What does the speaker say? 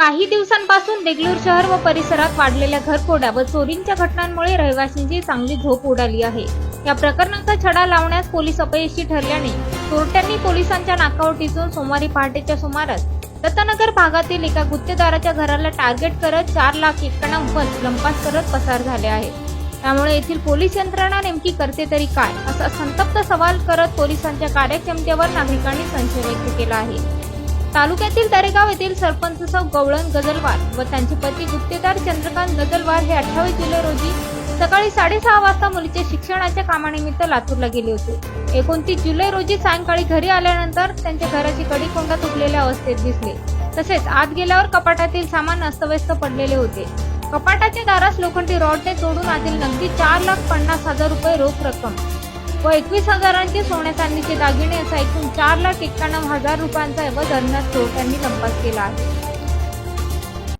काही दिवसांपासून देगलूर शहर व परिसरात वाढलेल्या घरफोड्या व चोरींच्या घटनांमुळे रहिवाशांची चांगली झोप उडाली आहे। या प्रकरणाचा छडा लावण्यास पोलीस अपयशी ठरल्याने चोरट्यांनी पोलिसांच्या नाकावर सोमवारी पहाटेच्या सुमारास दत्तनगर भागातील एका गुत्तेदाराच्या घराला टार्गेट करत 4,91,00,000 लंपास करत पसार झाले आहे। त्यामुळे येथील पोलीस यंत्रणा नेमकी करते तरी काय, असा संतप्त सवाल करत पोलिसांच्या कार्यक्षमतेवर नागरिकांनी संशय व्यक्त केला आहे। तालुक्यातील दरेगाव येथील सरपंच सौ गवळण गजलवार व त्यांचे पती गुत्तेदार चंद्रकांत गजलवार हे 28 जुलै रोजी सकाळी 6:30 वाजता मुलीच्या शिक्षणाच्या कामानिमित्त लातूरला गेले होते। 29 जुलै रोजी सायंकाळी घरी आल्यानंतर त्यांच्या घराची कडी-कोंडा तुटलेल्या अवस्थेत दिसले। तसेच आत गेल्यावर कपाटातील सामान अस्तव्यस्त पडलेले होते। कपाटाच्या दारास लोखंडी रॉडने तोडून आतील नगदी 4,50,000 रुपये रोख रक्कम व 21,000चे सोन्या चांदीचे दागिने असा एकूण 4,91,000 रुपयांचा ऐवज धरण्यात चोरट्यांनी लंपास केला आहे।